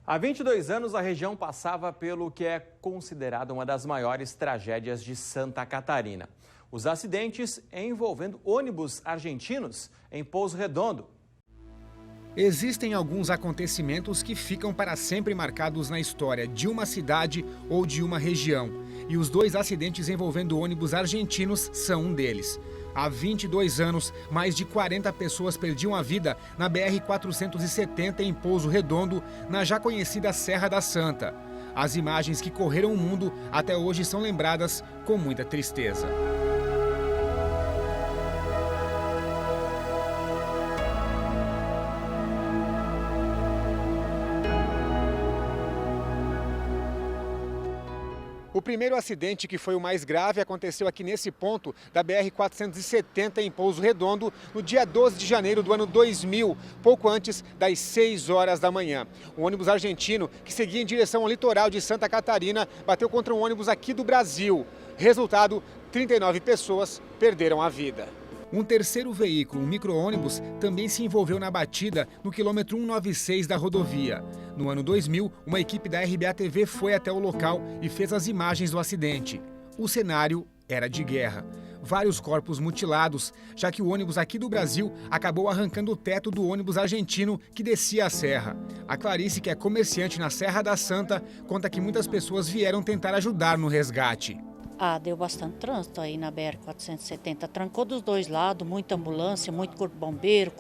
Há 22 anos, a região passava pelo que é considerado uma das maiores tragédias de Santa Catarina. Os acidentes envolvendo ônibus argentinos em Pouso Redondo. Existem alguns acontecimentos que ficam para sempre marcados na história de uma cidade ou de uma região. E os dois acidentes envolvendo ônibus argentinos são um deles. Há 22 anos, mais de 40 pessoas perdiam a vida na BR-470 em Pouso Redondo, na já conhecida Serra da Santa. As imagens que correram o mundo até hoje são lembradas com muita tristeza. O primeiro acidente, que foi o mais grave, aconteceu aqui nesse ponto da BR-470 em Pouso Redondo, no dia 12 de janeiro do ano 2000, pouco antes das 6 horas da manhã. Um ônibus argentino que seguia em direção ao litoral de Santa Catarina bateu contra um ônibus aqui do Brasil. Resultado, 39 pessoas perderam a vida. Um terceiro veículo, um micro-ônibus, também se envolveu na batida no quilômetro 196 da rodovia. No ano 2000, uma equipe da RBA-TV foi até o local e fez as imagens do acidente. O cenário era de guerra. Vários corpos mutilados, já que o ônibus aqui do Brasil acabou arrancando o teto do ônibus argentino que descia a serra. A Clarice, que é comerciante na Serra da Santa, conta que muitas pessoas vieram tentar ajudar no resgate. Deu bastante trânsito aí na BR-470, trancou dos dois lados, muita ambulância, muito Corpo Bombeiro,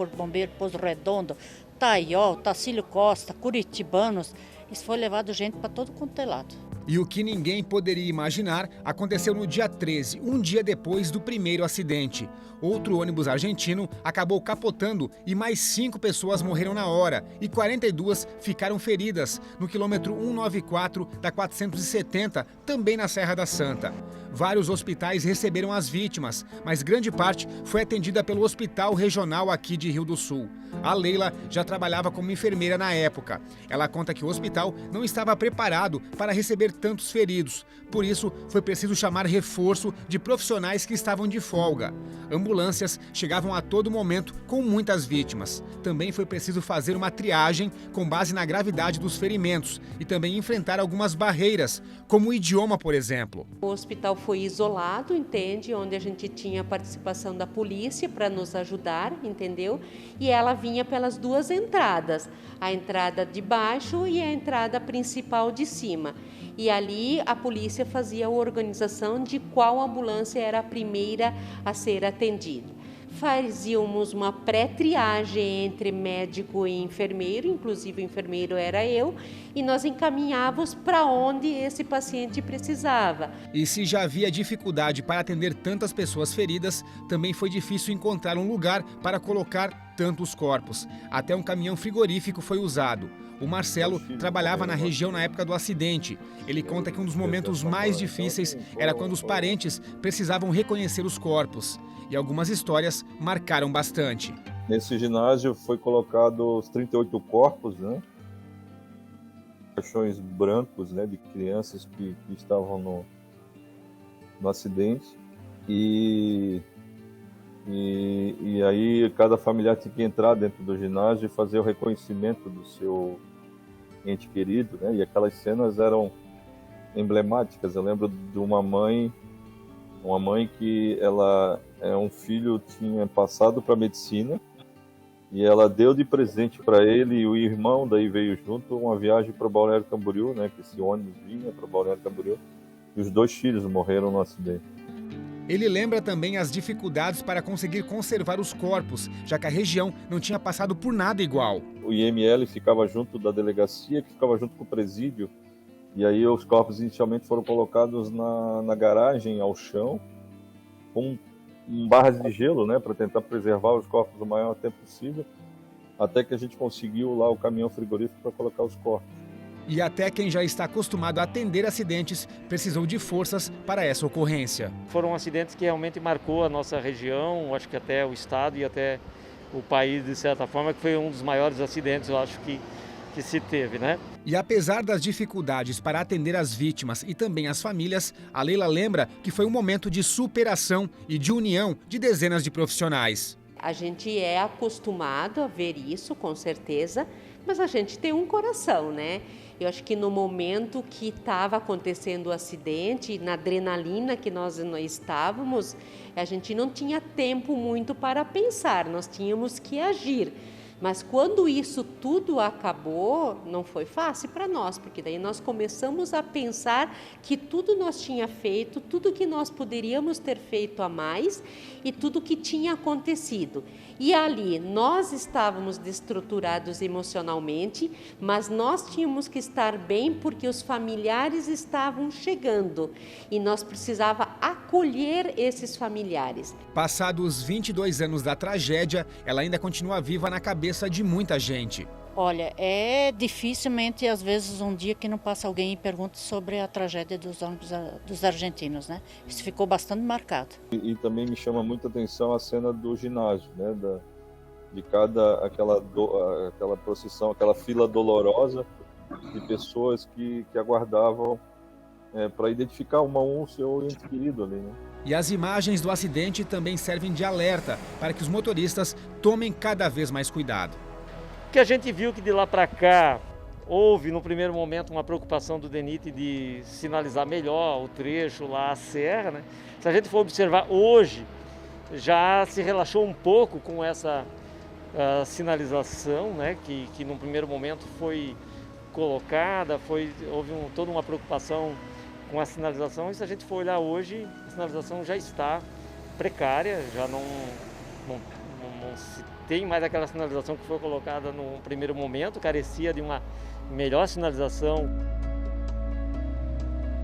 Pouso Redondo, Taiol, Tacílio Costa, curitibanos, isso foi levado gente para todo quanto é lado. E o que ninguém poderia imaginar aconteceu no dia 13, um dia depois do primeiro acidente. Outro ônibus argentino acabou capotando e mais 5 pessoas morreram na hora e 42 ficaram feridas no quilômetro 194 da 470, também na Serra da Santa. Vários hospitais receberam as vítimas, mas grande parte foi atendida pelo Hospital Regional aqui de Rio do Sul. A Leila já trabalhava como enfermeira na época. Ela conta que o hospital não estava preparado para receber tantos feridos. Por isso, foi preciso chamar reforço de profissionais que estavam de folga. Ambulâncias chegavam a todo momento com muitas vítimas. Também foi preciso fazer uma triagem com base na gravidade dos ferimentos e também enfrentar algumas barreiras, como o idioma, por exemplo. O hospital foi isolado, entende? Onde a gente tinha a participação da polícia para nos ajudar, entendeu? E ela vinha pelas duas entradas, a entrada de baixo e a entrada principal de cima. E ali a polícia fazia a organização de qual ambulância era a primeira a ser atendida. Fazíamos uma pré-triagem entre médico e enfermeiro, inclusive o enfermeiro era eu, e nós encaminhávamos para onde esse paciente precisava. E se já havia dificuldade para atender tantas pessoas feridas, também foi difícil encontrar um lugar para colocar tantos corpos. Até um caminhão frigorífico foi usado. O Marcelo trabalhava na região na época do acidente. Ele conta que um dos momentos mais difíceis era quando os parentes precisavam reconhecer os corpos. E algumas histórias marcaram bastante. Nesse ginásio foi colocado os 38 corpos, né? Caixões brancos, né, de crianças que estavam no acidente. E aí cada familiar tinha que entrar dentro do ginásio e fazer o reconhecimento do seu ente querido, né? E aquelas cenas eram emblemáticas. Eu lembro de uma mãe que um filho tinha passado para medicina e ela deu de presente para ele, e o irmão daí veio junto, uma viagem para Balneário Camboriú, né? Que esse ônibus vinha para Balneário Camboriú, e os 2 filhos morreram no acidente. Ele lembra também as dificuldades para conseguir conservar os corpos, já que a região não tinha passado por nada igual. O IML ficava junto da delegacia, que ficava junto com o presídio, e aí os corpos inicialmente foram colocados na garagem, ao chão, com barras de gelo, né, para tentar preservar os corpos o maior tempo possível, até que a gente conseguiu lá o caminhão frigorífico para colocar os corpos. E até quem já está acostumado a atender acidentes precisou de forças para essa ocorrência. Foram acidentes que realmente marcou a nossa região, acho que até o estado e até o país, de certa forma, que foi um dos maiores acidentes, eu acho que se teve, né? E apesar das dificuldades para atender as vítimas e também as famílias, a Leila lembra que foi um momento de superação e de união de dezenas de profissionais. A gente é acostumado a ver isso, com certeza, mas a gente tem um coração, né? Eu acho que no momento que estava acontecendo o acidente, na adrenalina que nós estávamos, a gente não tinha tempo muito para pensar, nós tínhamos que agir. Mas quando isso tudo acabou, não foi fácil para nós, porque daí nós começamos a pensar que tudo nós tinha feito, tudo que nós poderíamos ter feito a mais e tudo que tinha acontecido. E ali nós estávamos destruturados emocionalmente, mas nós tínhamos que estar bem porque os familiares estavam chegando e nós precisava acolher esses familiares. Passados 22 anos da tragédia, ela ainda continua viva na cabeça de muita gente. Olha, é dificilmente, às vezes, um dia que não passa alguém e pergunta sobre a tragédia dos ônibus dos argentinos, né? Isso ficou bastante marcado. E também me chama muita atenção a cena do ginásio, né? De cada aquela procissão, aquela fila dolorosa de pessoas que aguardavam para identificar um seu ente querido ali, né? E as imagens do acidente também servem de alerta para que os motoristas tomem cada vez mais cuidado. Que a gente viu que de lá para cá houve no primeiro momento uma preocupação do DENIT de sinalizar melhor o trecho lá, a serra, né? Se a gente for observar hoje, já se relaxou um pouco com essa sinalização, né? Que no primeiro momento foi colocada, houve toda uma preocupação com a sinalização, e se a gente for olhar hoje, a sinalização já está precária, já não se tem mais aquela sinalização que foi colocada no primeiro momento, carecia de uma melhor sinalização.